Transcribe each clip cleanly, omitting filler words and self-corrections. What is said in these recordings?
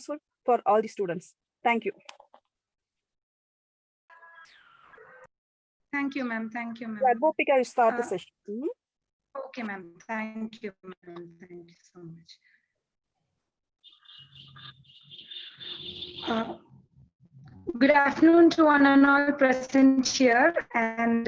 useful for all the students. Thank you. Thank you, ma'am. Thank you, ma'am. Advopika, you start the session. Okay, ma'am. Thank you, ma'am. Thank you so much. Good afternoon to one and all present here. And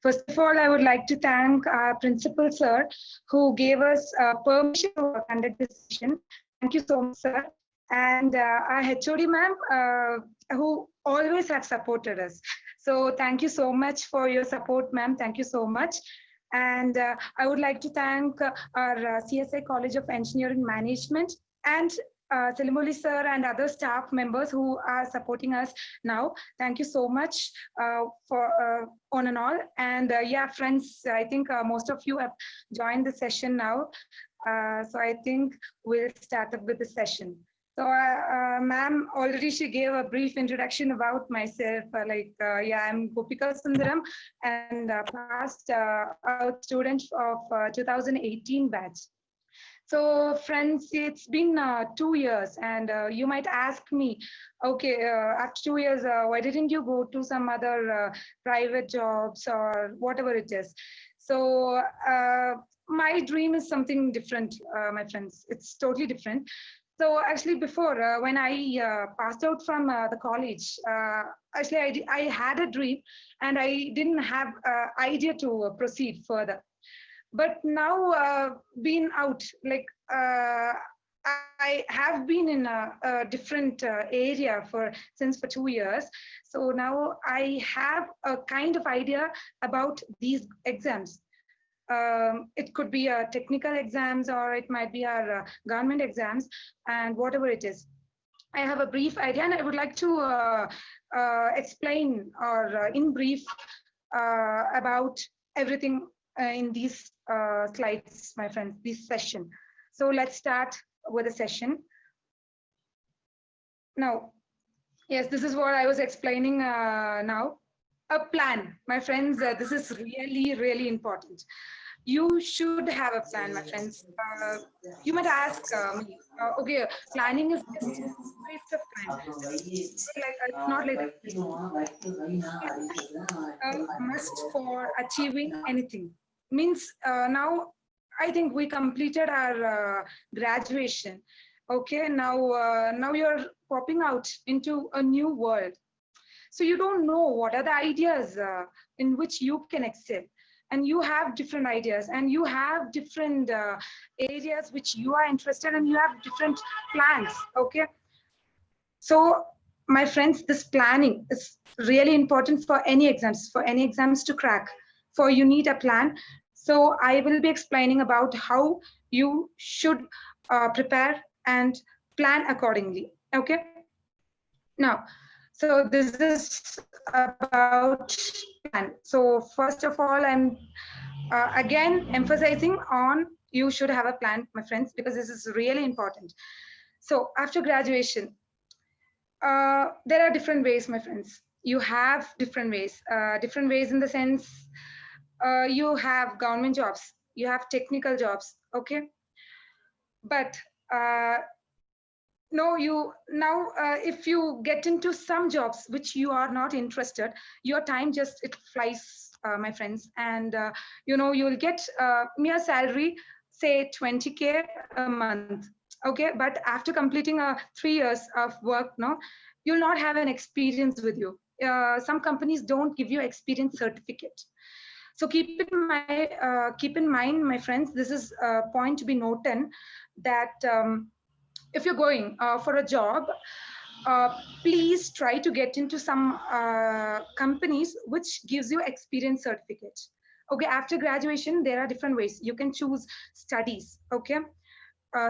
first of all, I would like to thank our principal, sir, who gave us permission to conduct this session. Thank you so much, sir. And our HOD, ma'am, who always have supported us. So thank you so much for your support, ma'am. Thank you so much. And I would like to thank our CSI College of Engineering Management and Salimoli sir and other staff members who are supporting us now. Thank you so much for on and all. And yeah, friends, I think most of you have joined the session now. So I think we'll start up with the session. So ma'am, already she gave a brief introduction about myself. Yeah, I'm Gopika Sundaram and past out student of 2018 batch. So friends, it's been 2 years and you might ask me, okay, after 2 years, why didn't you go to some other private jobs or whatever it is? So my dream is something different, my friends. It's totally different. So actually before, when I passed out from the college, actually I had a dream and I didn't have idea to proceed further. But now being out, like I have been in a different area since for 2 years. So now I have a kind of idea about these exams. It could be technical exams or it might be our government exams and whatever it is. I have a brief idea and I would like to explain or in brief about everything in these slides, my friends, this session. So let's start with the session. Now, yes, this is what I was explaining now. A plan, my friends, this is really, really important. You should have a plan, my friends. You might ask me, okay, planning is just a waste of time. It's not like a must for achieving anything. Means now I think we completed our graduation. Okay, now you're popping out into a new world. So you don't know what are the ideas in which you can excel. And you have different ideas and you have different areas which you are interested in, and you have different plans, okay? So my friends, this planning is really important for any exams to crack. For you need a plan. So I will be explaining about how you should prepare and plan accordingly, okay? Now, so this is about plan. So first of all, I'm again emphasizing on you should have a plan, my friends, because this is really important. So after graduation, there are different ways, my friends. You have different ways in the sense you have government jobs, you have technical jobs, okay? But no, if you get into some jobs which you are not interested, your time just it flies, my friends, and you'll get mere salary, say 20K a month, okay? But after completing 3 years of work, no, you'll not have an experience with you. Some companies don't give you experience certificate. So keep in mind, my friends, this is a point to be noted that if you're going for a job, please try to get into some companies which gives you experience certificate. Okay, after graduation, there are different ways. You can choose studies, okay?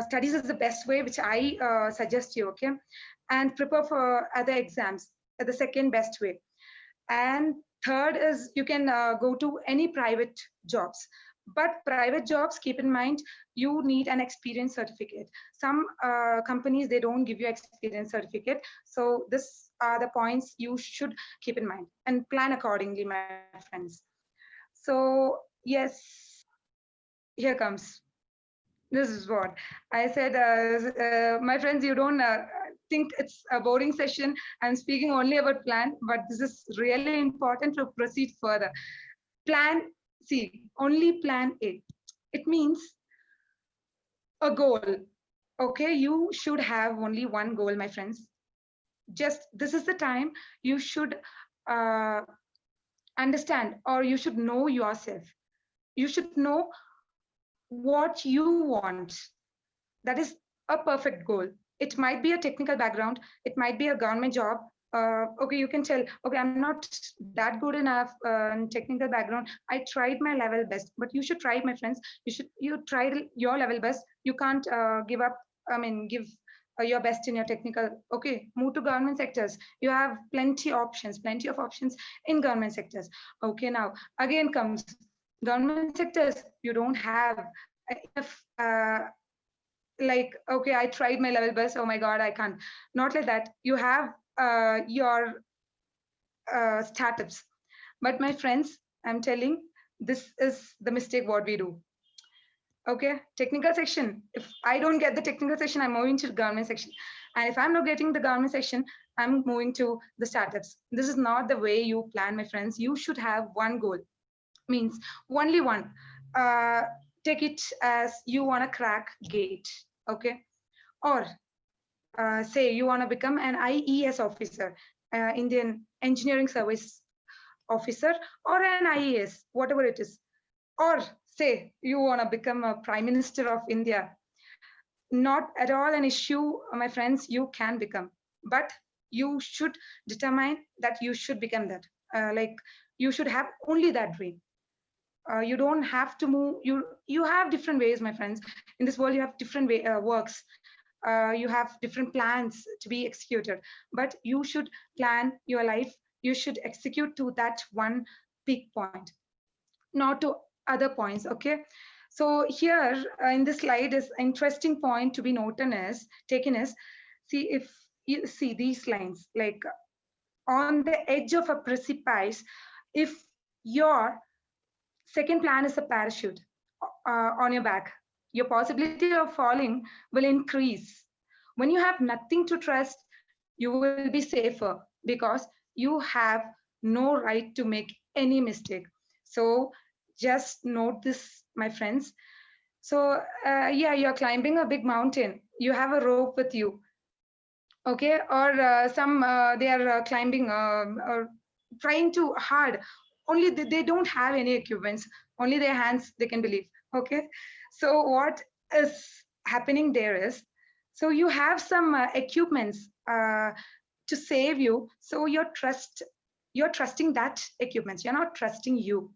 Studies is the best way, which I suggest you, okay? And prepare for other exams, the second best way. And third is you can go to any private jobs. But private jobs, keep in mind, you need an experience certificate. Some companies, they don't give you experience certificate. So these are the points you should keep in mind and plan accordingly, my friends. So yes, here comes. This is what I said, my friends, you don't think it's a boring session. I'm speaking only about plan, but this is really important to proceed further. Plan C, only plan A. It means a goal. Okay, you should have only one goal, my friends. Just this is the time you should uh, understand, or you should know yourself. You should know what you want. That is a perfect goal. It might be a technical background, it might be a government job. Okay, you can tell, okay, I'm not that good enough in technical background. I tried my level best, but you should try, my friends. You tried your level best. You can't give up. I mean, give your best in your technical. Okay, move to government sectors. You have plenty of options in government sectors. Okay, now again comes government sectors. You don't have enough. Like, okay, I tried my level best, oh my god, I can't. Not like that. You have your startups. But my friends, I'm telling, this is the mistake what we do. Okay, technical section, if I don't get the technical section, I'm moving to the government section. And if I'm not getting the government section, I'm moving to the startups. This is not the way you plan, my friends. You should have one goal, means only one. uh, Take it as you want to crack gate. Okay, or say you want to become an IES officer, Indian Engineering Service officer, or an IAS, whatever it is. Or say you want to become a Prime Minister of India. Not at all an issue, my friends, you can become. But you should determine that you should become that. Like, you should have only that dream. You don't have to move. You have different ways, my friends. In this world, you have different works. You have different plans to be executed, but you should plan your life. You should execute to that one peak point, not to other points. Okay, so here in this slide is interesting point to be noted is taken is, see, if you see these lines, like on the edge of a precipice, if your second plan is a parachute on your back, your possibility of falling will increase. When you have nothing to trust, you will be safer because you have no right to make any mistake. So just note this, my friends. So yeah, you're climbing a big mountain. You have a rope with you. Okay, or some they are climbing or trying too hard. Only they don't have any equipments, only their hands they can believe. Okay, so what is happening there is, so you have some equipments to save you. So you're trusting that equipments, you're not trusting you.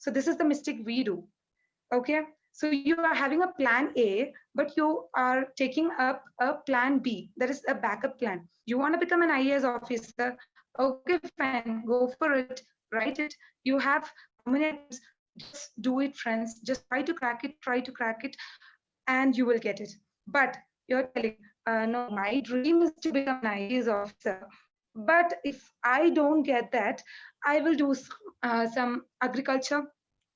So this is the mistake we do. Okay, so you are having a plan A, but you are taking up a plan B, that is a backup plan. You want to become an IAS officer. Okay, fine, go for it, write it. You have how many attempts? Just do it, friends. Just try to crack it, and you will get it. But you're telling, no, my dream is to become an IAS officer. But if I don't get that, I will do some agriculture,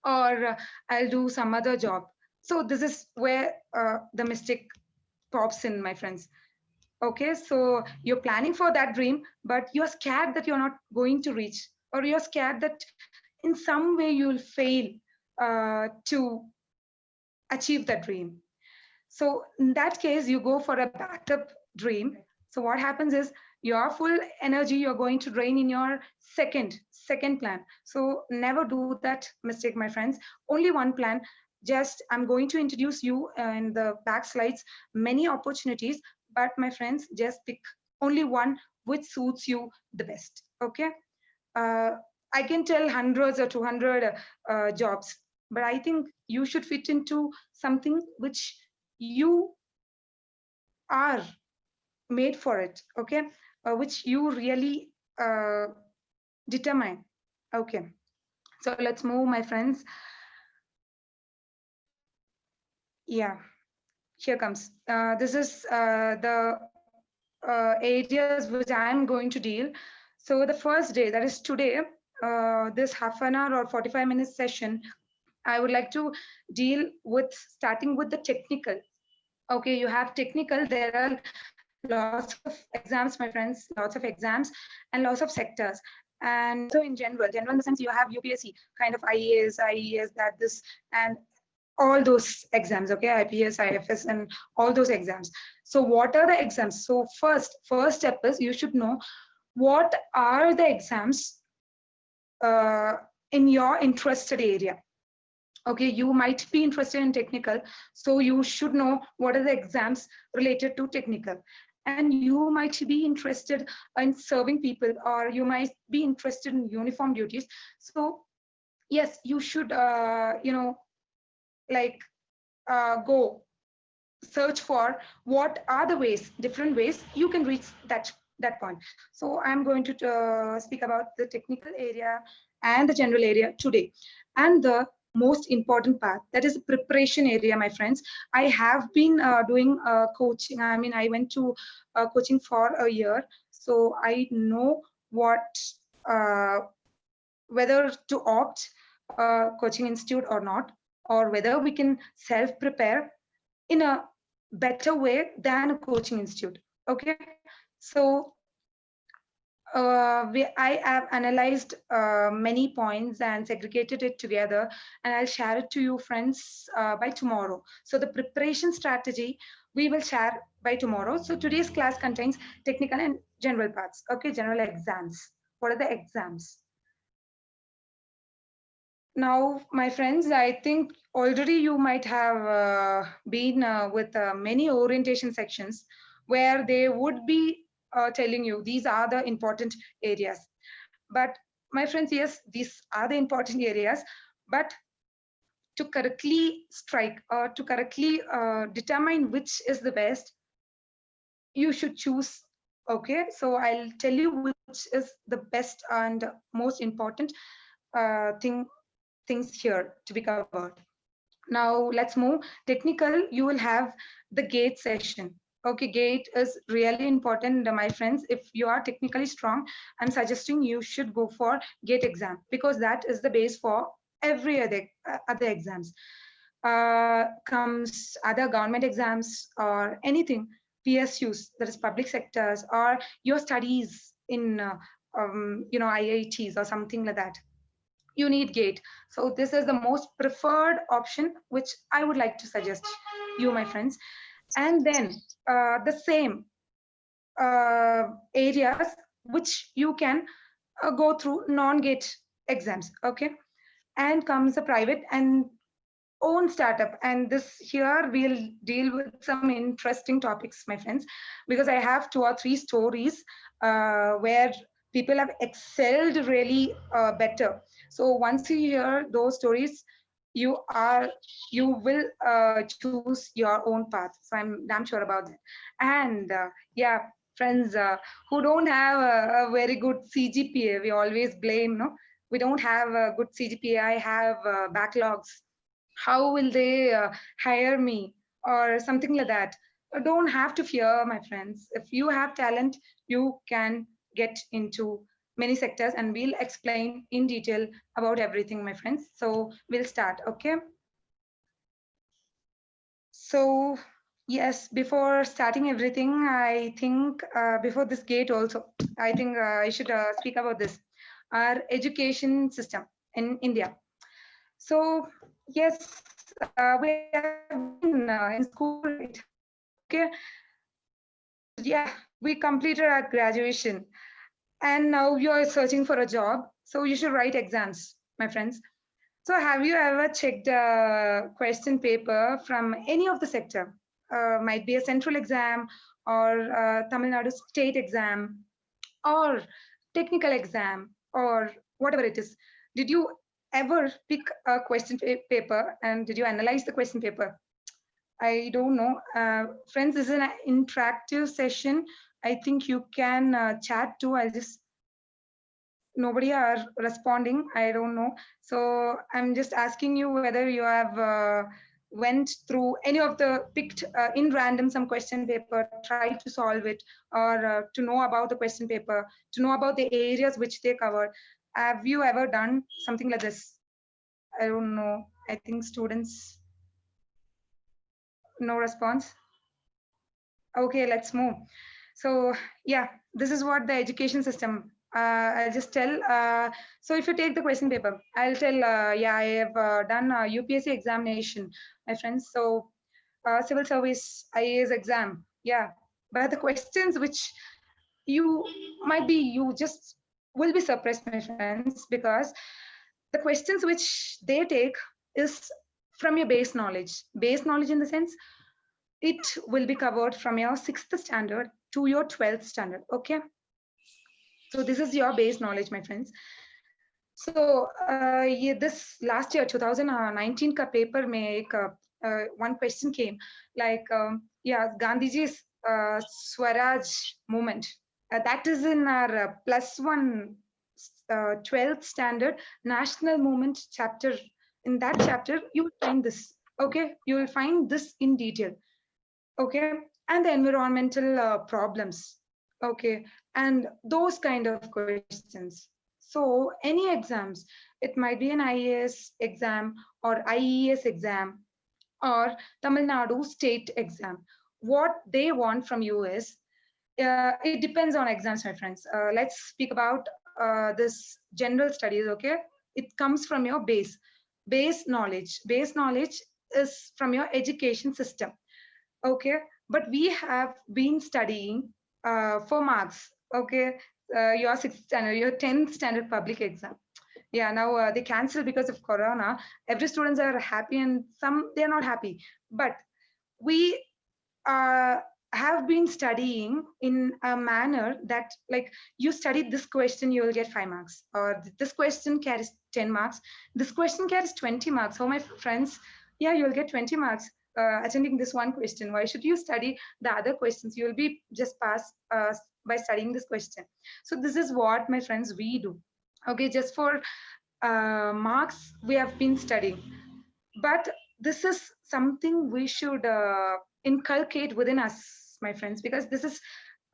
or I'll do some other job. So this is where the mistake pops in, my friends. Okay, so you're planning for that dream, but you're scared that you're not going to reach, or you're scared that in some way you'll fail to achieve that dream. So in that case, you go for a backup dream. So what happens is your full energy you're going to drain in your second plan. So never do that mistake, my friends. Only one plan. Just I'm going to introduce you in the back slides many opportunities, but my friends, just pick only one which suits you the best. Okay. uh, I can tell hundreds or 200 jobs, but I think you should fit into something which you are made for it. Okay, which you really determine. Okay, so let's move, my friends. Yeah, here comes. This is the areas which I'm going to deal. So the first day, that is today, this half an hour or 45 minutes session, I would like to deal with starting with the technical. Okay, you have technical. There are lots of exams, my friends, lots of exams and lots of sectors. And so in general in the sense you have UPSC, kind of IAS, IES, that this, and all those exams, okay, IPS, IFS, and all those exams. So what are the exams? So first step is you should know what are the exams in your interested area. Okay, you might be interested in technical, so you should know what are the exams related to technical. And you might be interested in serving people, or you might be interested in uniform duties. So yes, you should like go search for what are the ways, different ways you can reach that point. So I'm going to speak about the technical area and the general area today. And the most important part, that is the preparation area, my friends. I have been doing coaching. I mean, I went to coaching for a year, so I know what uh, whether to opt coaching institute or not, or whether we can self prepare in a better way than a coaching institute. Okay, so I have analyzed many points and segregated it together, and I'll share it to you, friends, by tomorrow. So the preparation strategy we will share by tomorrow. So today's class contains technical and general parts. Okay, general exams. What are the exams? Now, my friends, I think already you might have been with many orientation sections where they would be telling you these are the important areas. But my friends, yes, these are the important areas, but to correctly strike or to correctly determine which is the best, you should choose. Okay, so I'll tell you which is the best and most important things here to be covered. Now let's move. Technical, you will have the gate session. Okay, gate is really important, my friends. If you are technically strong, I'm suggesting you should go for gate exam, because that is the base for every other exams. Comes other government exams or anything, PSUs, that is public sectors, or your studies in IITs or something like that, you need gate. So this is the most preferred option which I would like to suggest you, my friends. And then the same areas which you can go through non-gate exams. Okay, and comes the private and own startup. And this here we'll deal with some interesting topics, my friends, because I have 2 or 3 stories where people have excelled really better. So once you hear those stories, you will choose your own path. So I'm damn sure about that. And yeah, friends who don't have a very good CGPA, we always blame, no, we don't have a good CGPA, I have backlogs, how will they hire me, or something like that. Don't have to fear, my friends. If you have talent, you can get into many sectors, and we'll explain in detail about everything, my friends. So we'll start. Okay, so yes, before starting everything, I think before this gate also, I think I should speak about this, our education system in India. So yes, we have been in school, right? Okay, yeah, we completed our graduation, and now you are searching for a job. So you should write exams, my friends. So have you ever checked a question paper from any of the sector? Might be a central exam, or Tamil Nadu state exam, or technical exam, or whatever it is. Did you ever pick a question paper, and did you analyze the question paper? I don't know. Friends, this is an interactive session. I think you can chat too. I'll just, nobody are responding. I don't know. So I'm just asking you whether you have went through any of the picked in random some question paper, try to solve it, or to know about the question paper, to know about the areas which they covered. Have you ever done something like this? I don't know. I think students, no response. Okay, let's move. So yeah, this is what the education system. I'll just tell. So if you take the question paper, I'll tell. Yeah, I have done a UPSC examination, my friends. So civil service IAS exam. Yeah, but the questions which you might be, you just will be surprised, my friends, because the questions which they take is from your base knowledge. Base knowledge in the sense it will be covered from your 6th standard to your 12th standard. Okay, so this is your base knowledge, my friends. So yeah, this last year 2019 ka paper mein one question came like yeah, Gandhiji's Swaraj movement, that is in our +1 12th standard national movement chapter. In that chapter you will find this. Okay, you will find this in detail. Okay, and the environmental problems. Okay, and those kind of questions. So any exams, it might be an IAS exam or IES exam or Tamil Nadu state exam. What they want from you is, it depends on exams, my friends. Let's speak about this general studies. Okay, it comes from your base knowledge. Base knowledge is from your education system. Okay, but we have been studying for marks. Okay, your 6th standard, your 10th standard public exam. Yeah, now they cancel because of corona. Every students are happy and some they are not happy, but we uh, have been studying in a manner that, like, you studied this question, you will get 5 marks, or this question carries 10 marks, this question carries 20 marks. So my friends, yeah, you'll get 20 marks attending this one question. Why should you study the other questions? You will be just pass by studying this question. So this is what, my friends, we do. Okay, just for marks we have been studying, but this is something we should inculcate within us, my friends, because this is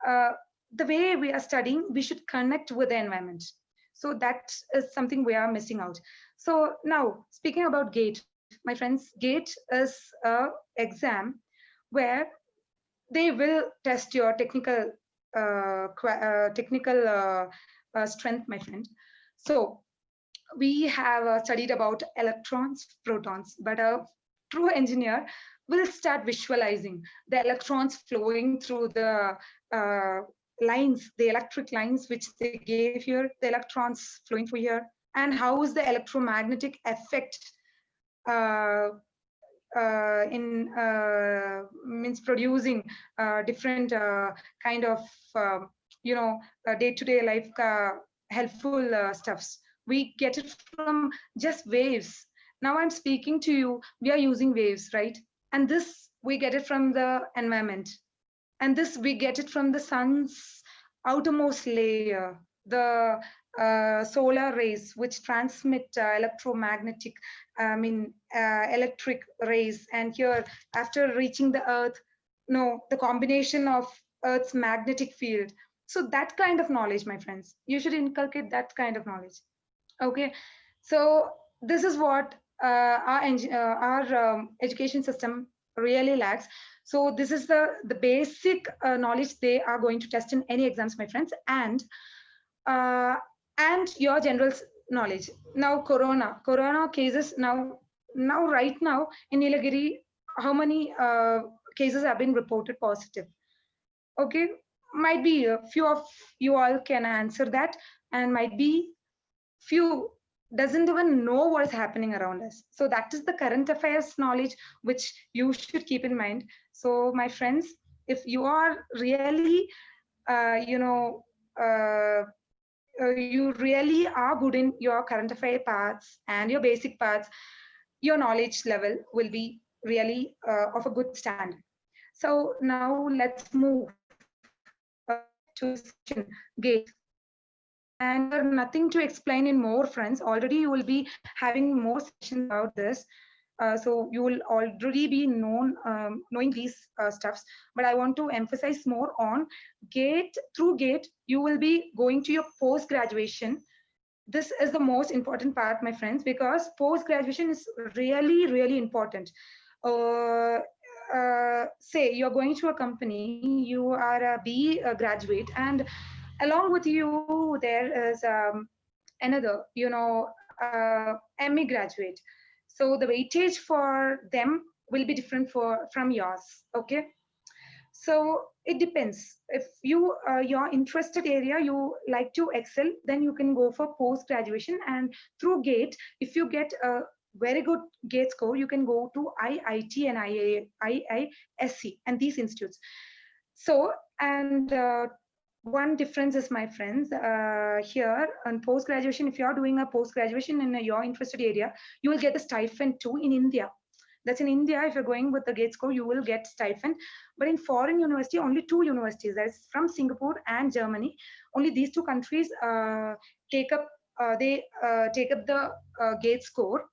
uh, the way we are studying. We should connect with the environment. So that is something we are missing out. So now speaking about gate, my friends, gate is a exam where they will test your technical strength, my friend. So we have studied about electrons, protons, but a true engineer will start visualizing the electrons flowing through the uh, lines, the electric lines which they gave here, the electrons flowing through here, and how is the electromagnetic effect uh, in means producing different kind of you know day-to-day life helpful stuffs. We get it from just waves. Now I'm speaking to you, we are using waves, right? And this we get it from the environment, and this we get it from the sun's outermost layer, the solar rays which transmit electromagnetic, electric rays, and here after reaching the earth, no, the combination of earth's magnetic field. So that kind of knowledge, my friends, you should inculcate that kind of knowledge. Okay, so this is what our education system really lacks. So this is the basic knowledge they are going to test in any exams, my friends, uh, and your general knowledge. Now corona cases, now right now in Nilagiri, how many cases have been reported positive? Okay, might be a few of you all can answer that, and might be few doesn't even know what is happening around us. So that is the current affairs knowledge which you should keep in mind. So my friends, if you are really you know you really are good in your current affair parts and your basic parts, your knowledge level will be really of a good standard. So now let's move to the section gate. And here nothing to explain in more, friends. Already you will be having more sessions about this. So you will already be knowing these stuffs. But I want to emphasize more on gate. Through gate, you will be going to your post graduation. This is the most important part, my friends, because post graduation is really, really important. Uh, say you're going to a company, you are a B graduate, and along with you there is another, ME graduate. So the weightage for them will be different from yours. Okay, so it depends. If your interested area you like to excel, then you can go for post graduation. And through gate, if you get a very good gate score, you can go to IIT and IISC and these institutes. So, and one difference is, my friends, here on post graduation, if you're doing a post graduation in your interested area, you will get a stipend too in India. That's in India. If you're going with the gate score, you will get stipend. But in foreign university, only two universities, that's from Singapore and Germany. Only these two countries take up take up the gate score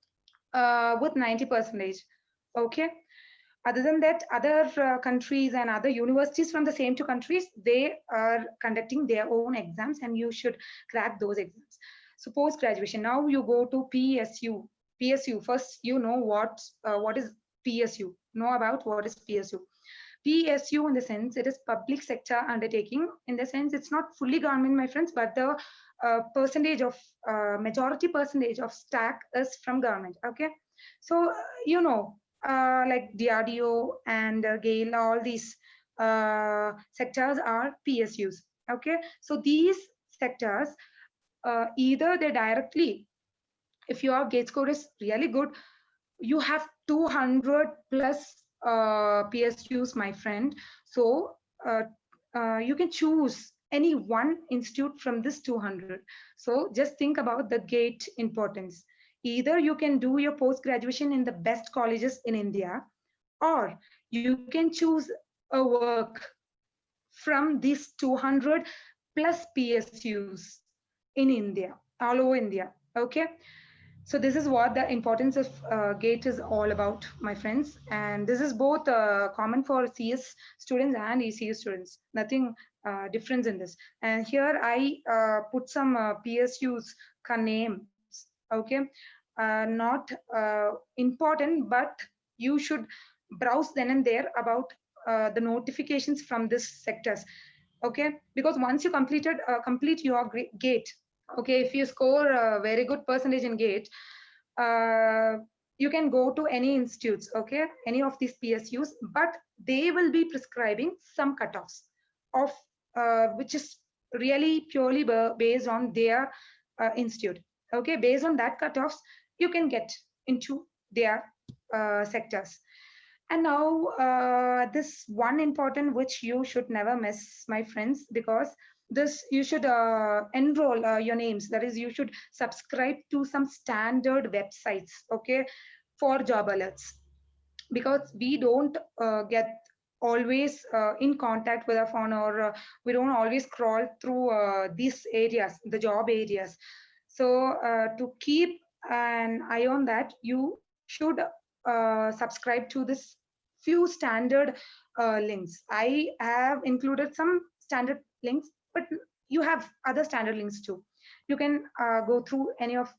with 90 percentage. Okay. Other than that, other countries and other universities from the same two countries, they are conducting their own exams, and you should crack those exams. So post graduation, now you go to PSU. PSU first, what is PSU. Know about what is PSU. PSU, in the sense, it is public sector undertaking. In the sense, it's not fully government, my friends, but the percentage of majority percentage of stack is from government. Okay, so like DRDO and GAIL, all these sectors are PSUs. Okay, so these sectors, either they directly, if your gate score is really good, you have 200 plus PSUs, my friend. So you can choose any one institute from this 200. So just think about the gate importance. Either you can do your post graduation in the best colleges in India, or you can choose a work from these 200 plus PSUs in India, all over India. Okay, so this is what the importance of GATE is all about, my friends. And this is both common for CS students and ECU students. Nothing difference in this. And here I put some PSUs names. Okay, not important, but you should browse then and there about the notifications from this sectors. Okay, because once you complete your GATE, okay, if you score a very good percentage in GATE, you can go to any institutes, okay, any of these PSUs, but they will be prescribing some cutoffs of which is really purely based on their institute. Okay, based on that cutoffs, you can get into their sectors. And now this one important which you should never miss, my friends, because this you should enroll your names. That is, you should subscribe to some standard websites, okay, for job alerts, because we don't get always in contact with our phone, or we don't always scroll through these areas, the job areas. So to keep an eye on that, you should subscribe to this few standard links. I have included some standard links, but you have other standard links too. You can go through any of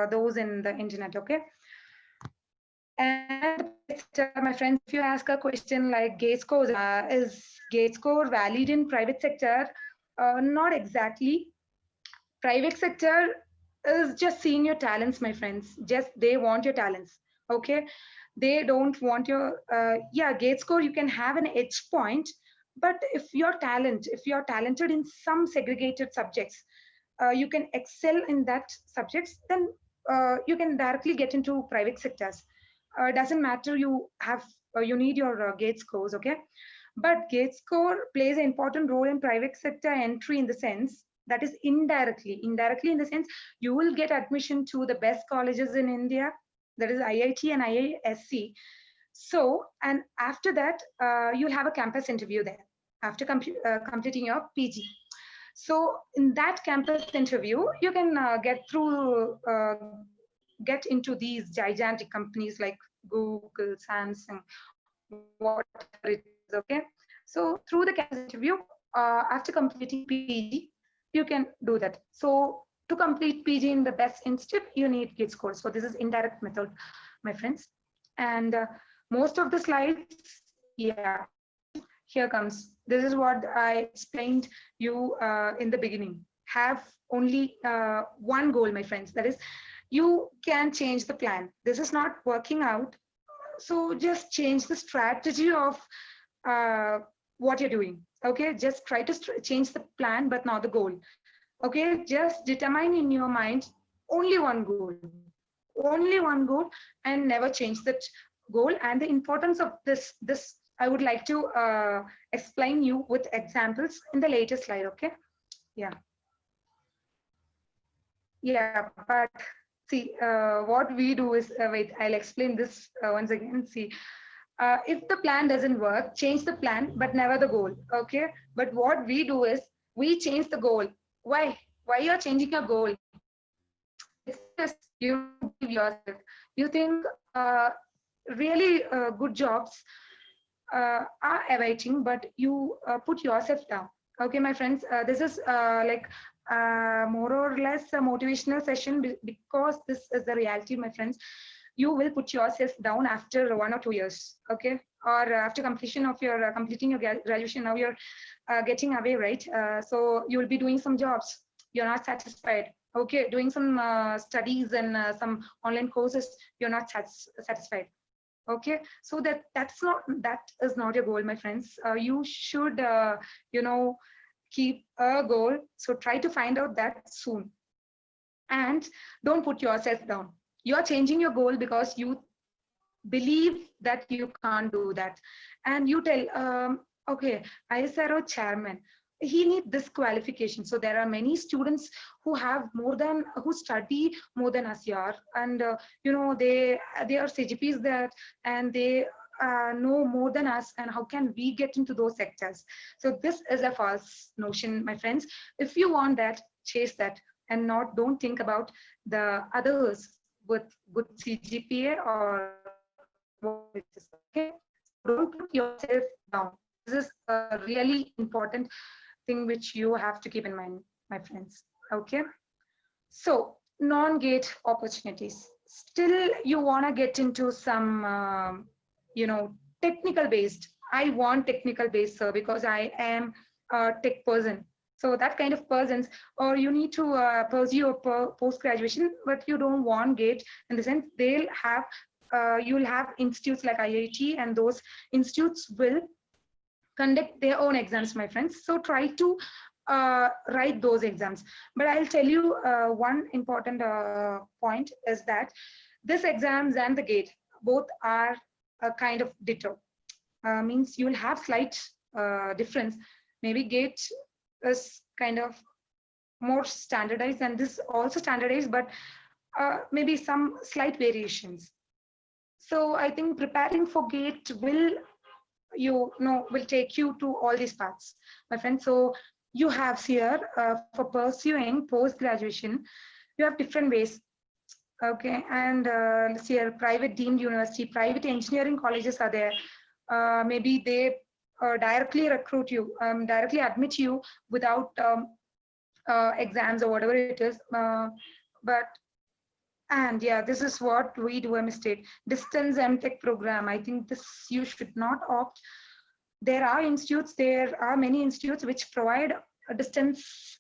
those in the internet. Okay. And the private sector, my friends, if you ask a question like gate scores, is gate score valid in private sector? Not exactly. Private sector is just seeing your talents, my friends. Just they want your talents. Okay, they don't want your yeah, gate score. You can have an edge point, but if you're talented in some segregated subjects, you can excel in that subjects, then you can directly get into private sectors. Doesn't matter you need your gate scores. Okay, but gate score plays an important role in private sector entry, in the sense that is indirectly in the sense you will get admission to the best colleges in India, that is IIT and IISC. So, and after that you'll have a campus interview there after completing your PG. So in that campus interview, you can get into these gigantic companies like Google, Samsung, whatever it is. Okay, so through the campus interview, after completing PG, you can do that. So to complete PG in the best institute, you need gate scores. So this is indirect method, my friends. And most of the slides Yeah, here comes. This is what I explained you in the beginning. Have only one goal, my friends. That is, you can change the plan. This is not working out. So just change the strategy of uh, what you're doing. Okay, just try to change the plan, but not the goal. Okay, just determine in your mind only one goal, and never change that goal. And the importance of this I would like to explain you with examples in the later slide. Okay, yeah, yeah, but see, what we do is wait. I'll explain this once again. See, if the plan doesn't work, change the plan, but never the goal. Okay. But what we do is we change the goal. Why? Why you're changing your goal? It's just you don't believe yourself. You think really good jobs are awaiting, but you put yourself down. Okay, my friends, this is like more or less a motivational session because this is the reality, my friends. You will put yourself down after 1 or 2 years, okay, or after completion of your completing your graduation. Now you're getting away, right? So you will be doing some jobs. You're not satisfied. Okay, doing some studies and some online courses. You're not satisfied. Okay, so that is not your goal, my friends. You should keep a goal, so try to find out that soon. And don't put yourself down. You are changing your goal because you believe that you can't do that, and you tell, okay, ISRO chairman, he need this qualification. So there are many students who have more than, who study more than us here, and they are CGPs there, and they know more than us, and how can we get into those sectors? So this is a false notion, my friends. If you want that, chase that, and not don't think about the others with good CGPA or what it is. Okay, so don't put yourself down. This is a really important thing which you have to keep in mind, my friends. Okay, so non-gate opportunities. Still, you want to get into some, technical based. I want technical based, sir, because I am a tech person. So that kind of persons, or you need to pursue a post graduation, but you don't want gate, in the sense they'll have, you'll have institutes like IIT, and those institutes will conduct their own exams, my friends. So try to write those exams. But I'll tell you one important point is that this exams and the gate both are a kind of ditto. Means you will have slight difference. Maybe gate is kind of more standardized, and this also standardized, but maybe some slight variations. So I think preparing for gate will take you to all these paths, my friend. So you have here, for pursuing post graduation, you have different ways. Okay, and let's see here, private deemed university, private engineering colleges are there. Maybe they directly recruit you, directly admit you without exams or whatever it is. But and yeah, this is what we do a mistake. Distance MTech program. I think this you should not opt. There are many institutes which provide a distance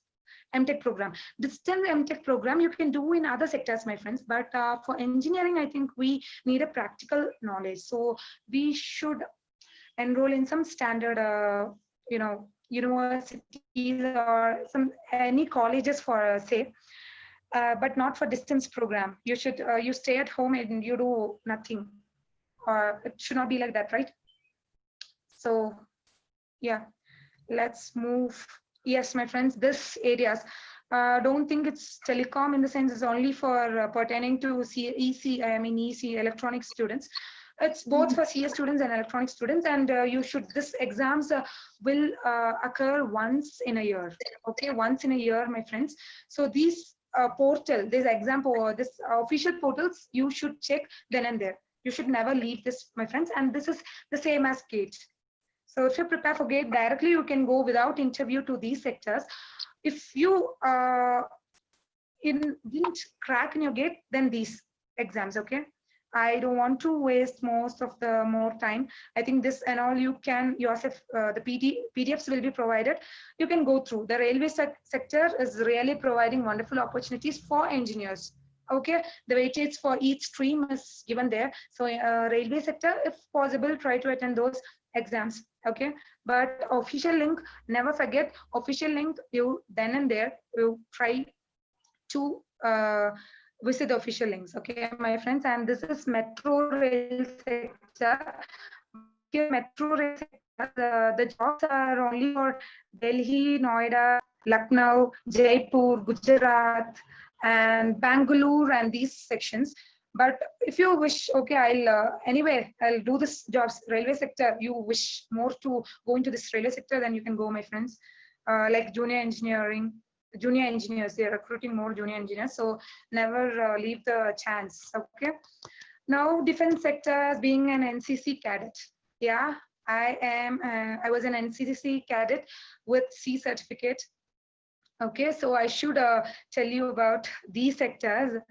MTech program. Distance MTech program you can do in other sectors, my friends. But for engineering, I think we need a practical knowledge. So we should enroll in some standard, universities or some any colleges for say, but not for distance program. You should you stay at home and you do nothing, or it should not be like that, right? So yeah, let's move. Yes, my friends, this areas. Don't think it's telecom in the sense it's only for pertaining to EC, electronic students. It's both for CS students and electronic students, and this exams will occur once in a year. Okay, once in a year, my friends. So these this exam or this official portals, you should check then and there. You should never leave this, my friends. And this is the same as GATE. So if you prepare for GATE directly, you can go without interview to these sectors. If you didn't crack in your GATE, then these exams, okay? I don't want to waste most of the more time. I think this and all you can yourself, the PDFs will be provided. You can go through. The railway sector is really providing wonderful opportunities for engineers. Okay, the weightage for each stream is given there. So railway sector, if possible, try to attend those exams. Okay, but official link, never forget official link. You then and there you try to visit the official links. Okay, my friends, and this is metro rail sector. But here metro rail sector, the jobs are only for Delhi, Noida, Lucknow, Jaipur, Gujarat, and Bangalore, and these sections. But if you wish, okay, anyway, I'll do this jobs, railway sector. You wish more to go into this railway sector, then you can go, my friends. Like junior engineers, they're recruiting more junior engineers, so never leave the chance. Okay, now defense sector, being an NCC cadet. Yeah, I was an NCC cadet with C certificate. Okay, so I should tell you about these sectors.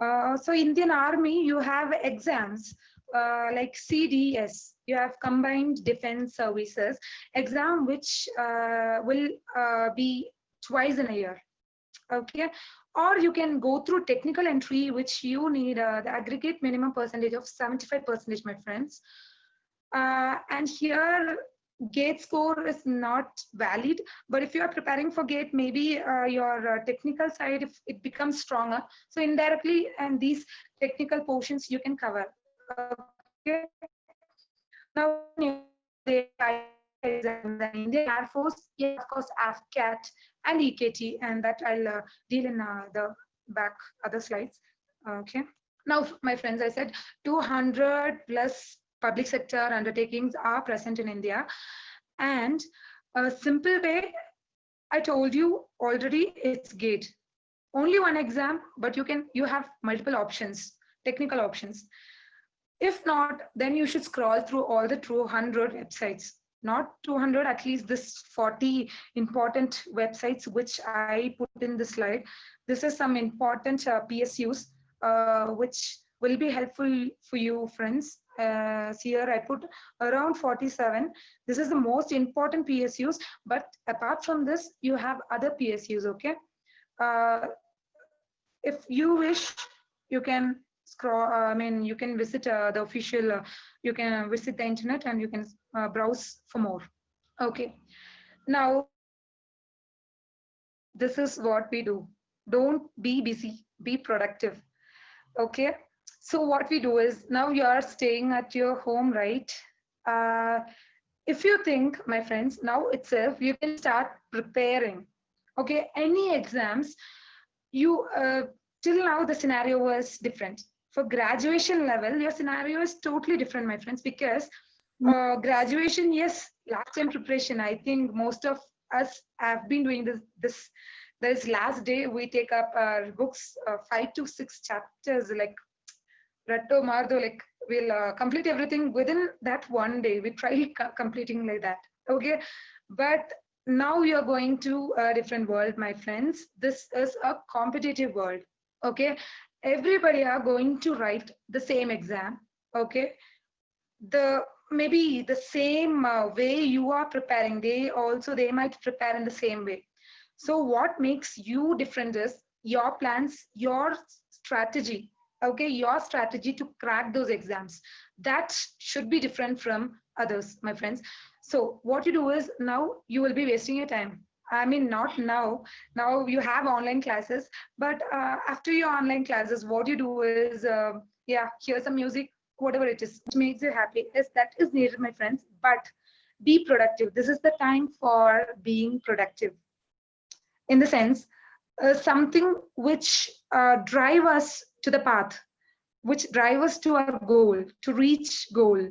So Indian Army, you have exams like CDS, you have Combined Defense Services exam, which will be twice in a year. Okay, or you can go through technical entry, which you need the aggregate minimum percentage of 75%, my friends. And here gate score is not valid, but if you are preparing for gate, maybe your technical side, if it becomes stronger, so indirectly and these technical portions you can cover. Okay, now the exams and Indian Air Force, yeah, of course, AFCAT and EKT, and that I'll deal in the back other slides. Okay, now my friends, I said 200 plus public sector undertakings are present in India, and a simple way, I told you already, it's GATE. Only one exam, but you have multiple options, technical options. If not, then you should scroll through all the 200 websites. Not 200, at least this 40 important websites which I put in the slide. This is some important PSUs which will be helpful for you, friends. Here I put around 47. This is the most important PSUs, but apart from this, you have other PSUs, okay? If you wish, you can scroll, you can visit the official, you can visit the internet and you can browse for more. Okay, now this is what we do. Don't be busy, be productive. Okay, so what we do is, now you are staying at your home, right? If you think, my friends, now itself you can start preparing. Okay, any exams, you till now the scenario was different. For graduation level, your scenario is totally different, my friends, because graduation, yes, last time preparation, I think most of us have been doing this last day we take up our books, 5 to 6 chapters, like ratto mardo, like we'll complete everything within that one day. We try completing like that. Okay, but now you're going to a different world, my friends. This is a competitive world. Okay, everybody are going to write the same exam. Okay, maybe the same way you are preparing, they might prepare in the same way. So what makes you different is your plans, your strategy. Okay, your strategy to crack those exams, that should be different from others, my friends. So what you do is, now you will be wasting your time. I mean, not now you have online classes, but after your online classes, what you do is, yeah, hear some music, whatever it is which makes you happy, is that is needed, my friends. But be productive. This is the time for being productive, in the sense, something which drive us to the path, which drive us to our goal, to reach goal.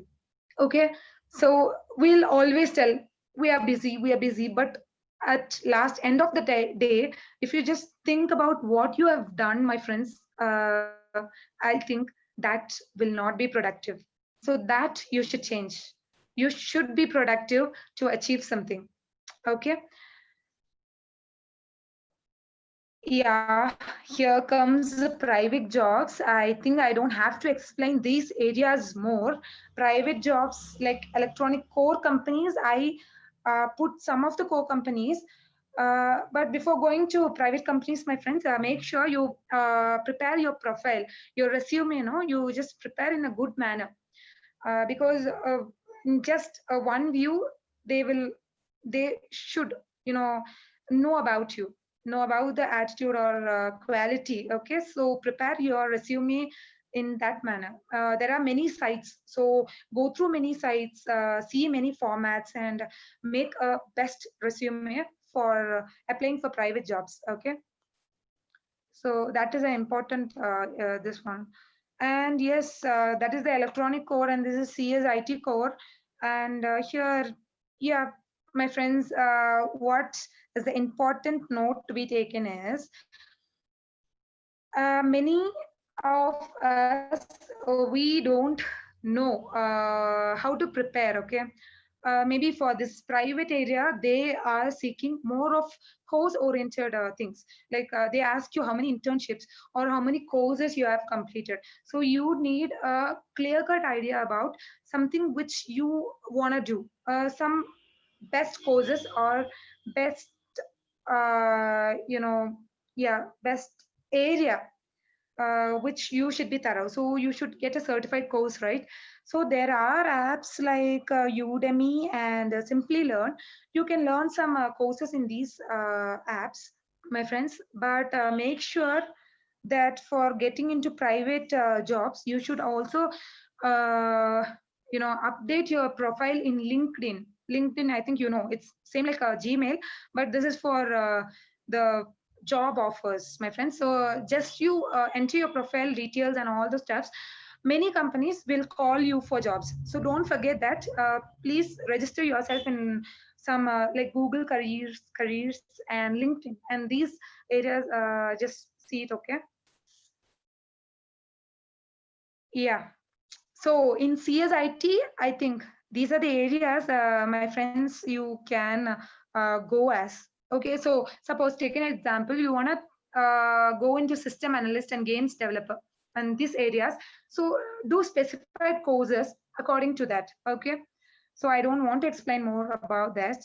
Okay, so we'll always tell we are busy, but at last end of the day, if you just think about what you have done, my friends, I think that will not be productive. So that you should change. You should be productive to achieve something. Okay, Yeah, here comes the private jobs. I think I don't have to explain these areas more. Private jobs like electronic core companies, I put some of the core companies. But before going to private companies, my friends, make sure you prepare your profile, your resume, you just prepare in a good manner. Because in just one view, they should, you know about you, know about the attitude or quality. Okay, so prepare your resume in that manner. There are many sites, so go through many sites, see many formats, and make a best resume for applying for private jobs. Okay, so that is an important this one. And yes, that is the electronic core, and this is CSIT core. And here, yeah, my friends, what is the important note to be taken is many of us we don't know how to prepare. Okay, maybe for this private area they are seeking more of course oriented things, like they ask you how many internships or how many courses you have completed. So you need a clear cut idea about something which you want to do, some best courses or best yeah, best area which you should be thorough. So you should get a certified course, right? So there are apps like Udemy and Simply Learn. You can learn some courses in these apps, my friends. But make sure that for getting into private jobs, you should also, uh, update your profile in LinkedIn. LinkedIn, I think it's same like a Gmail, but this is for the job offers, my friends. So just you enter your profile details and all the stuffs. Many companies will call you for jobs. So don't forget that. Please register yourself in some like Google careers and LinkedIn, and these areas. Just see it, okay? Yeah. So in CSIT, I think these are the areas, my friends, you can go as. Okay, so suppose take an example, you want to go into system analyst and games developer and these areas. So do specified courses according to that. Okay, so I don't want to explain more about that.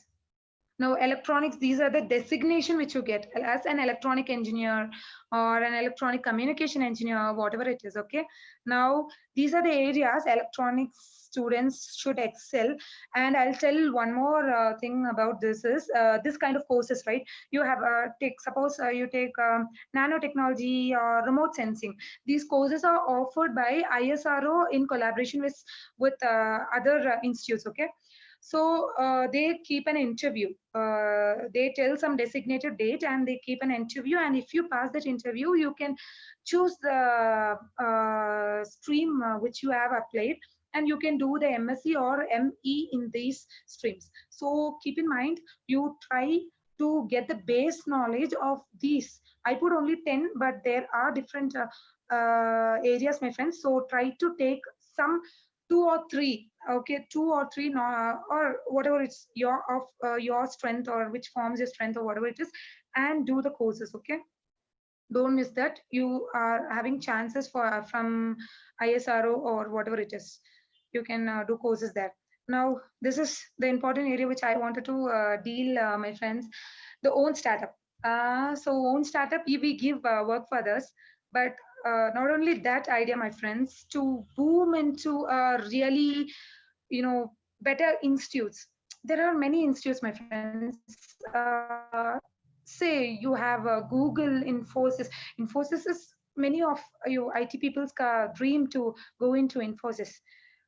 Now, electronics, these are the designation which you get as an electronic engineer or an electronic communication engineer, whatever it is. Okay. Now, these are the areas electronics students should excel. And I'll tell one more thing about this is this kind of courses, right? You have suppose you take nanotechnology or remote sensing. These courses are offered by ISRO in collaboration with other institutes. Okay, so they keep an interview. They tell some designated date and they keep an interview. And if you pass that interview, you can choose the stream which you have applied, and you can do the MSc or ME in these streams. So keep in mind, you try to get the base knowledge of these. I put only 10, but there are different areas, my friends. So try to take some two or three. Okay, two or three, or whatever it's your strength, or which forms your strength, or whatever it is, and do the courses. Okay, don't miss that. You are having chances for from ISRO or whatever it is. You can do courses there. Now this is the important area which I wanted to deal, my friends. The own startup. So own startup, we give work for others, but not only that idea, my friends, to boom into a really, better institutes. There are many institutes, my friends. Say you have Google, Infosys is many of you IT people's dream to go into Infosys.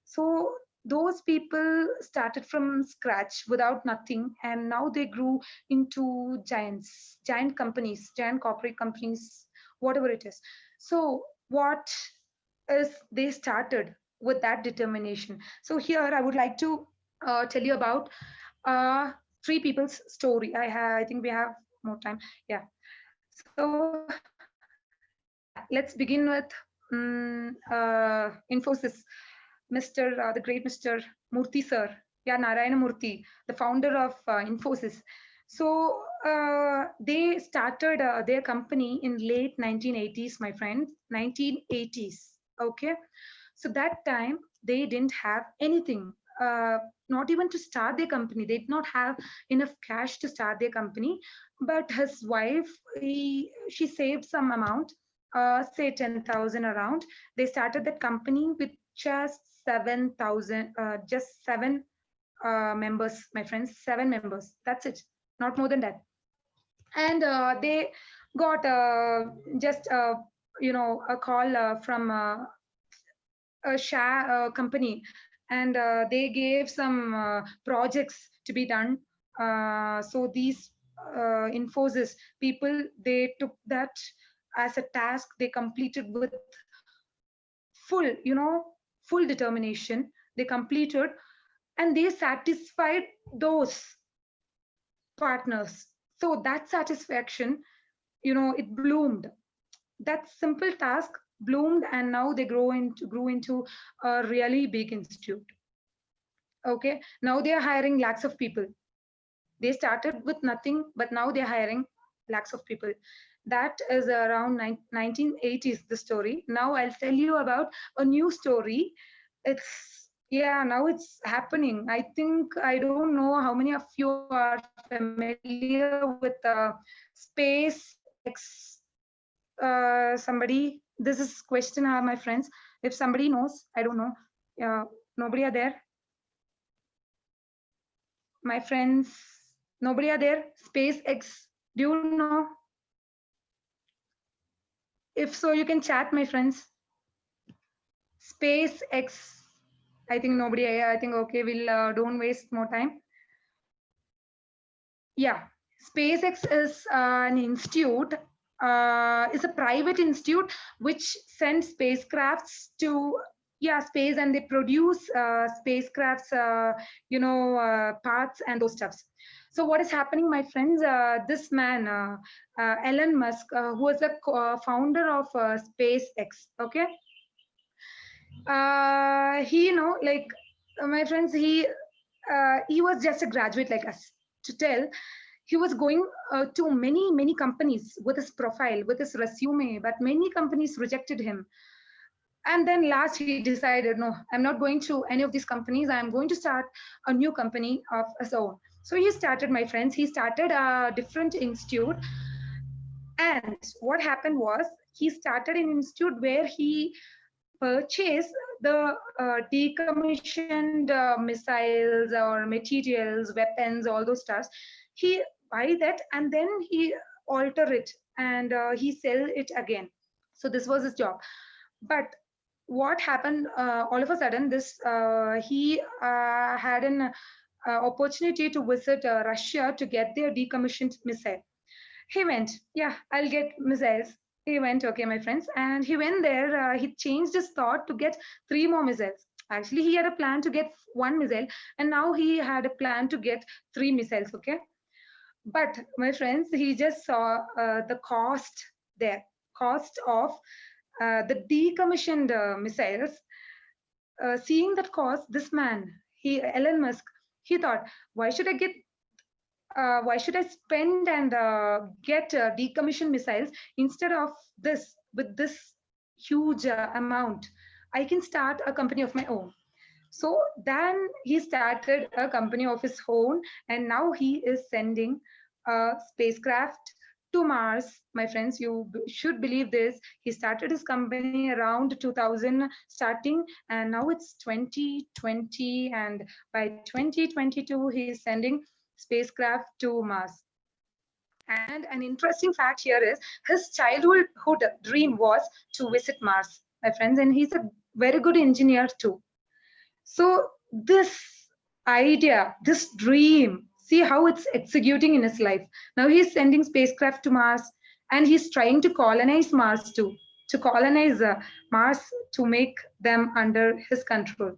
So those people started from scratch without nothing, and now they grew into giant companies, giant corporate companies, whatever it is. So what is they started with that determination. So here I would like to tell you about uh, three people's story. I think we have more time. Yeah. So yeah, let's begin with Infosys. Mr. The great Mr. Murthy sir. Yeah, Narayana Murthy, the founder of Infosys. So they started their company in late 1980s, my friends, 1980s. Okay. So that time they didn't have anything, not even to start their company. They did not have enough cash to start their company. But his wife, she saved some amount, say 10,000 around. They started that company with just 7,000, just seven members, my friends, 7 members. That's it, not more than that. And they got just a call from a share company, and they gave some projects to be done. So these Infosys people, they took that as a task. They completed with full, full determination. They completed, and they satisfied those partners. So that satisfaction, it bloomed. That simple task bloomed, and now they grew into a really big institute. Okay, now they are hiring lakhs of people. They started with nothing, but now they're hiring lakhs of people. That is around 1980s, the story. Now I'll tell you about a new story. It's, yeah, now it's happening. I think, I don't know how many of you are familiar with SpaceX. Somebody, this is question, my friends. If somebody knows, I don't know. Nobody are there, my friends. Nobody are there. SpaceX. Do you know? If so, you can chat, my friends. SpaceX. I think nobody. I think okay. We'll don't waste more time. Yeah, SpaceX is an institute. Is a private institute which sends spacecrafts to, yeah, space, and they produce spacecrafts, parts and those stuffs. So what is happening, my friends? This man, Elon Musk, who was the founder of SpaceX. Okay, he, like, my friends, he was just a graduate like us. To tell, he was going to many companies with his profile, with his resume, but many companies rejected him. And then last he decided, no, I'm not going to any of these companies. I'm going to start a new company of his own. So he started, my friends, he started a different institute. And what happened was, he started an institute where he purchased the decommissioned missiles or materials, weapons, all those stuff. He buy that, and then he alter it, and he sell it again. So this was his job. But what happened, all of a sudden, this he had an opportunity to visit Russia to get their decommissioned missile. He went, yeah, I'll get missiles. He went, okay, my friends, and he went there. He changed his thought to get 3 more missiles. Actually, he had a plan to get 1 missile, and now he had a plan to get 3 missiles. Okay, but my friends, he just saw the cost there, cost of the decommissioned missiles. Seeing that cost, this man, Elon Musk, he thought, why should I get why should I spend and get decommissioned missiles instead of this, with this huge amount? I can start a company of my own. So then he started a company of his own, and now he is sending a spacecraft to Mars. My friends, you should believe this. He started his company around 2000 starting, and now it's 2020, and by 2022 he is sending spacecraft to Mars. And an interesting fact here is, his childhood dream was to visit Mars, my friends, and he's a very good engineer too. So this idea, this dream, see how it's executing in his life. Now he's sending spacecraft to Mars, and he's trying to colonize Mars too, to colonize Mars, to make them under his control.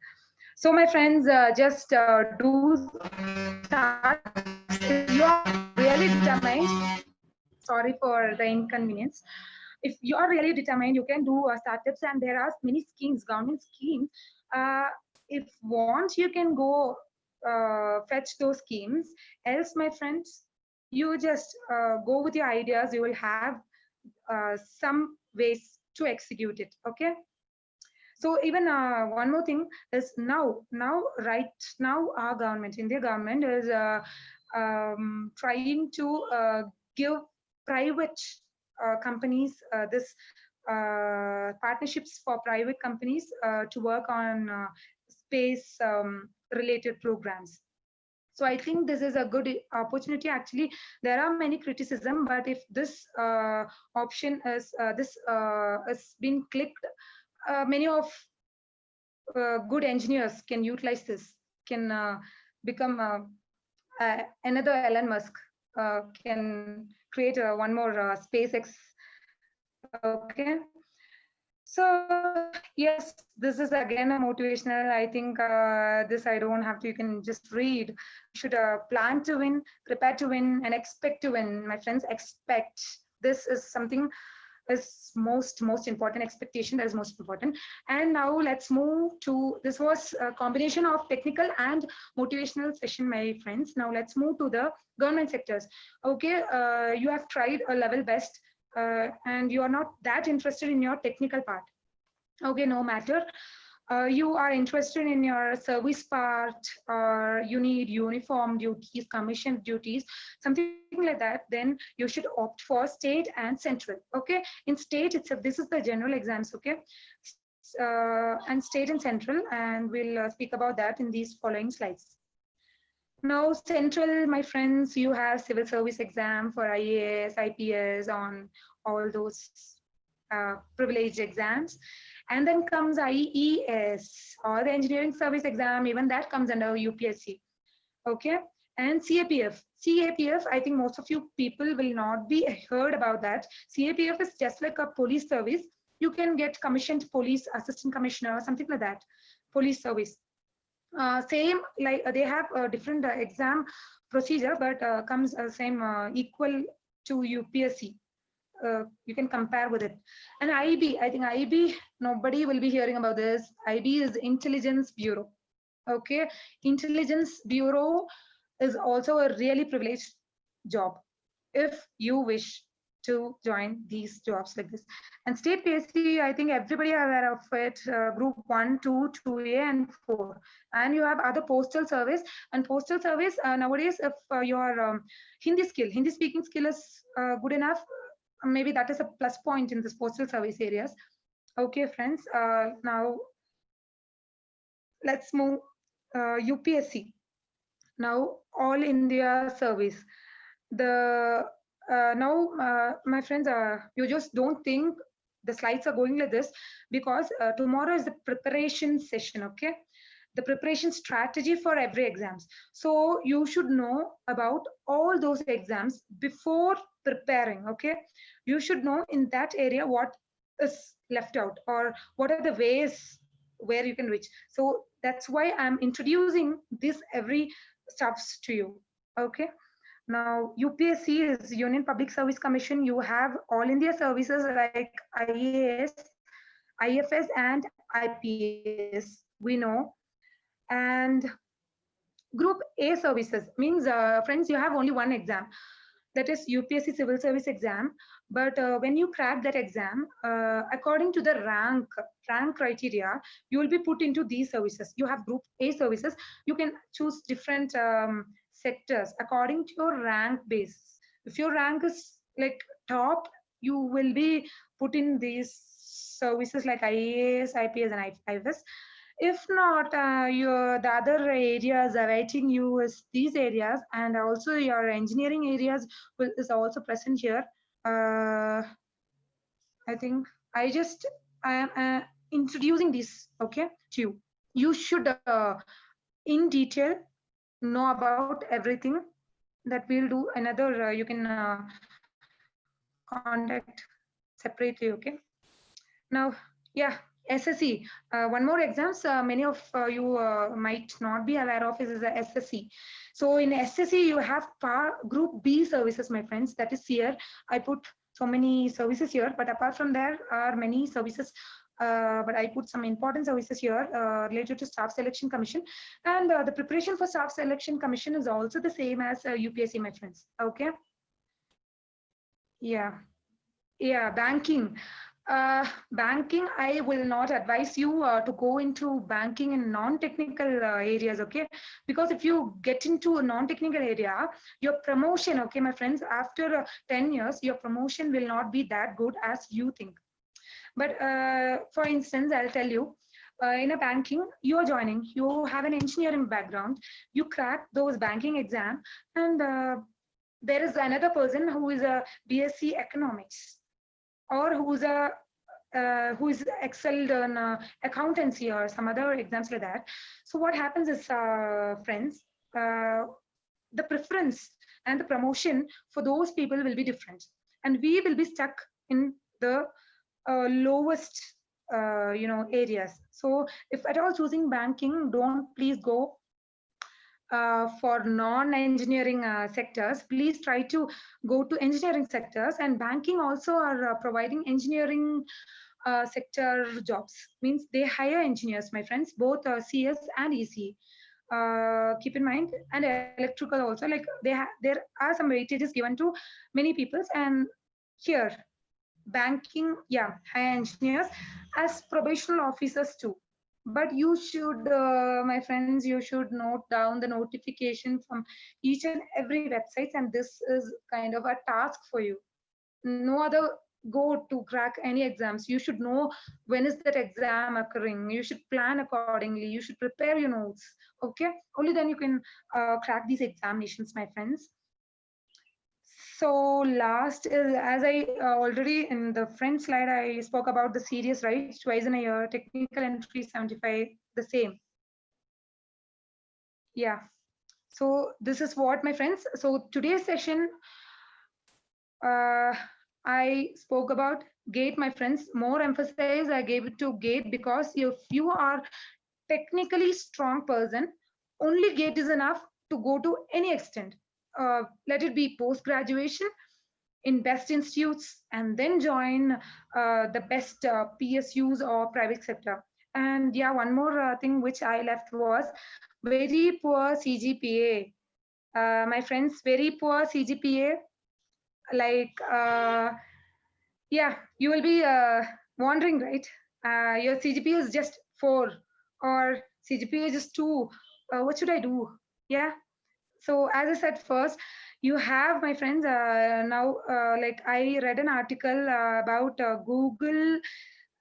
So my friends, just do start. If you are really determined, sorry for the inconvenience. If you are really determined, you can do startups, and there are many schemes, government schemes. Uh, if want, you can go fetch those schemes. Else, my friends, you just go with your ideas. You will have some ways to execute it. Okay. So even one more thing is right now our government, India government is trying to give private companies this partnerships for private companies to work on space related programs. So I think this is a good opportunity. Actually, there are many criticism, but if this option is this has been clicked, many of good engineers can utilize this, can become another Elon Musk, can create one more SpaceX. Okay. So yes, this is again a motivational. I think this I don't have to. You can just read. You should plan to win, prepare to win, and expect to win. My friends, expect. This is something is most important. Expectation that is most important. And now let's move to, this was a combination of technical and motivational session, my friends. Now let's move to the government sectors. Okay, you have tried a level best and you are not that interested in your technical part. Okay, no matter. You are interested in your service part, or you need uniform duties, commission duties, something like that, then you should opt for state and central. Okay, in state itself, this is the general exams. Okay, and state and central, and we'll speak about that in these following slides. Now, central, my friends, you have civil service exam for IAS, IPS, on all those privileged exams. And then comes IES, or the engineering service exam, even that comes under UPSC. Okay. And CAPF. CAPF, I think most of you people will not be heard about that. CAPF is just like a police service. You can get commissioned police assistant commissioner, something like that, police service. Same, like they have a different exam procedure, but comes same equal to UPSC. You can compare with it. And IB, I think IB, nobody will be hearing about this. IB is Intelligence Bureau. Okay, Intelligence Bureau is also a really privileged job if you wish to join these jobs like this. And state PSC, I think everybody are aware of it, group 1, 2, 2A and 4. And you have other postal service. And postal service, nowadays, if your Hindi speaking skill is good enough, maybe that is a plus point in this postal service areas. Okay, friends, now let's move UPSC. Now, All India Service. The my friends, you just don't think the slides are going like this, because tomorrow is the preparation session. Okay, the preparation strategy for every exams. So you should know about all those exams before preparing. Okay, you should know in that area what is left out, or what are the ways where you can reach. So that's why I'm introducing this every stuffs to you. Okay. Now, UPSC is Union Public Service Commission. You have all India services like IAS, IFS, and IPS. We know. And Group A services means, friends, you have only one exam. That is UPSC Civil Service exam. But when you crack that exam, according to the rank criteria, you will be put into these services. You have Group A services. You can choose different sectors according to your rank base. If your rank is like top, you will be put in these services like IAS, IPS, and IFS. If not, the other areas awaiting you is these areas, and also your engineering areas is also present here. I think I am introducing this, okay, to you. You should in detail know about everything. That we'll do another, you can contact separately. Okay, now, yeah, SSC, one more exams many of you might not be aware of is the SSC. So in SSC you have Group B services, my friends. That is here I put so many services here, but apart from there are many services but I put some important services here related to Staff Selection Commission. And the preparation for Staff Selection Commission is also the same as UPSC, my friends. Okay. Yeah. Yeah, banking. Banking, I will not advise you to go into banking in non-technical areas, okay? Because if you get into a non-technical area, your promotion, okay, my friends, after 10 years, your promotion will not be that good as you think. But for instance, I'll tell you, in a banking, you are joining, you have an engineering background, you crack those banking exam, and there is another person who is a BSc economics, or who is excelled in accountancy or some other exams like that. So what happens is, friends, the preference and the promotion for those people will be different, and we will be stuck in the lowest areas. So if at all choosing banking, don't please go for non-engineering sectors. Please try to go to engineering sectors, and banking also are providing engineering sector jobs. Means they hire engineers, my friends, both CS and EC. Keep in mind, and electrical also, like there are some weightages given to many peoples. And here banking, yeah, hire engineers as probational officers too. But you should, my friends, you should note down the notification from each and every website, and this is kind of a task for you. No other go to crack any exams. You should know when is that exam occurring. You should plan accordingly. You should prepare your notes. Okay, only then you can crack these examinations, my friends. So last is, as I already in the front slide, I spoke about the serious, right? Twice in a year, technical entry 75, the same. Yeah. So this is what, my friends. So today's session, I spoke about GATE, my friends. More emphasis I gave it to GATE because if you are technically strong person, only GATE is enough to go to any extent. Let it be post graduation in best institutes, and then join the best PSUs or private sector. And yeah, one more thing which I left was very poor CGPA. My friends, very poor CGPA. Like, yeah, you will be wondering, right? Your CGPA is just 4 or CGPA is just 2. What should I do? Yeah. So as I said first, you have, my friends, now, like I read an article about Google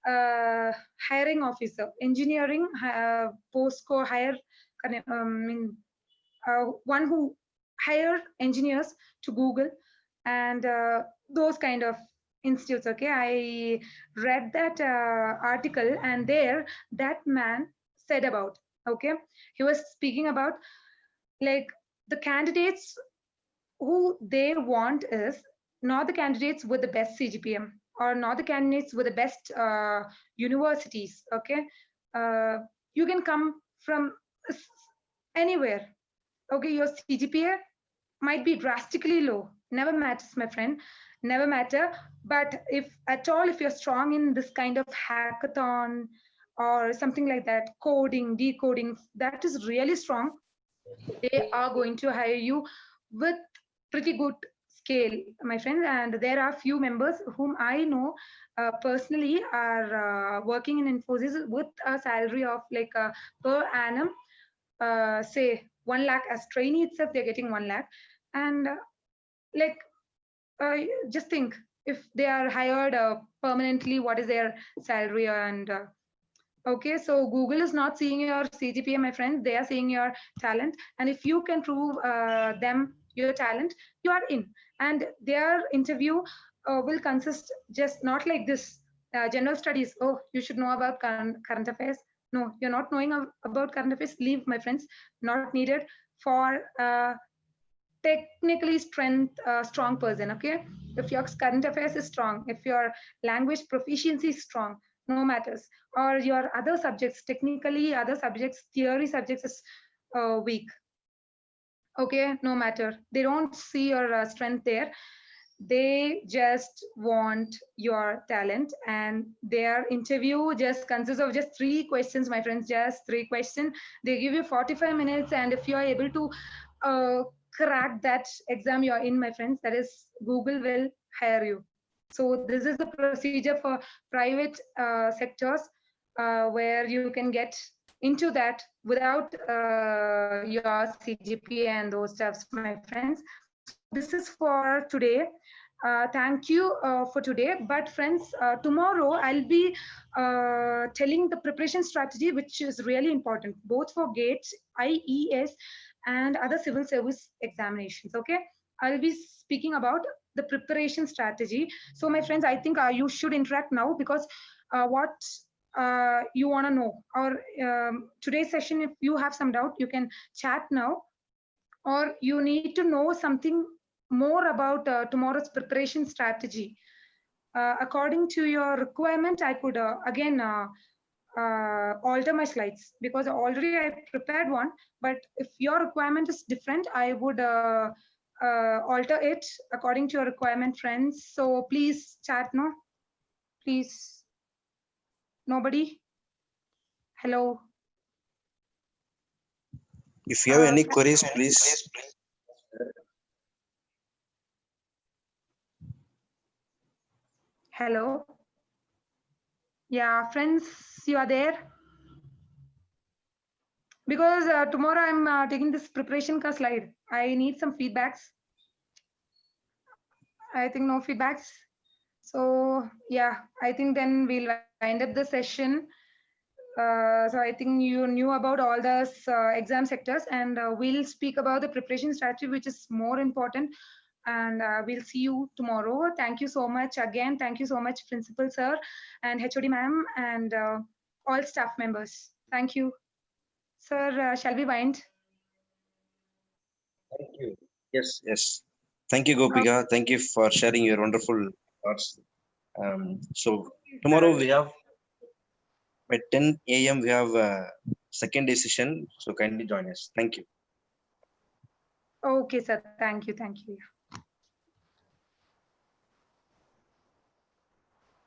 hiring officer, engineering post-co hire, one who hire engineers to Google, and those kind of institutes. Okay, I read that article, and there that man said about, okay, he was speaking about, like, the candidates who they want is not the candidates with the best CGPM, or not the candidates with the best universities. Okay, you can come from anywhere. Okay, your CGPA might be drastically low. Never matters, my friend. Never matter. But if at all, if you're strong in this kind of hackathon or something like that, coding, decoding, that is really strong, they are going to hire you with pretty good scale, my friend. And there are few members whom I know personally are working in Infosys with a salary of like per annum, say 1 lakh. As trainee itself, they're getting 1 lakh. And like, just think, if they are hired permanently, what is their salary? And okay, so Google is not seeing your CGPA, my friend. They are seeing your talent. And if you can prove them your talent, you are in. And their interview will consist just not like this general studies. Oh, you should know about current affairs. No, you're not knowing about current affairs. Leave, my friends. Not needed for technically strong person. Okay, if your current affairs is strong, if your language proficiency is strong, no matters. Or your other subjects, technically other subjects, theory subjects is weak, okay, no matter. They don't see your strength there. they just want your talent, and their interview just consists of just 3 questions, my friends, just 3 questions. They give you 45 minutes, and if you are able to crack that exam you're in, my friends, that is Google will hire you. So this is the procedure for private sectors, where you can get into that without your CGPA and those stuffs, my friends. So this is for today. Thank you for today. But friends, tomorrow I'll be telling the preparation strategy, which is really important, both for GATE, IES, and other civil service examinations. Okay, I'll be speaking about the preparation strategy. So my friends, I think you should interact now, because what you want to know, or today's session, if you have some doubt, you can chat now, or you need to know something more about tomorrow's preparation strategy. According to your requirement, I could again alter my slides, because already I prepared one, but if your requirement is different, I would alter it according to your requirement, friends. So please chat now, please. Nobody? Hello? If you have any queries, please. Hello? Yeah, friends, you are there? Because tomorrow I'm taking this preparation ka slide. I need some feedbacks. I think no feedbacks. So yeah, I think then we'll wind up the session. So I think you knew about all those exam sectors, and we'll speak about the preparation strategy, which is more important. And we'll see you tomorrow. Thank you so much again. Thank you so much, Principal Sir and HOD Ma'am, and all staff members. Thank you. Sir, shall we wind? Thank you. Yes. Thank you, Gopika. Thank you for sharing your wonderful thoughts. So tomorrow we have at 10 a.m. we have a second day session. So kindly join us. Thank you. Okay, sir. Thank you. Thank you.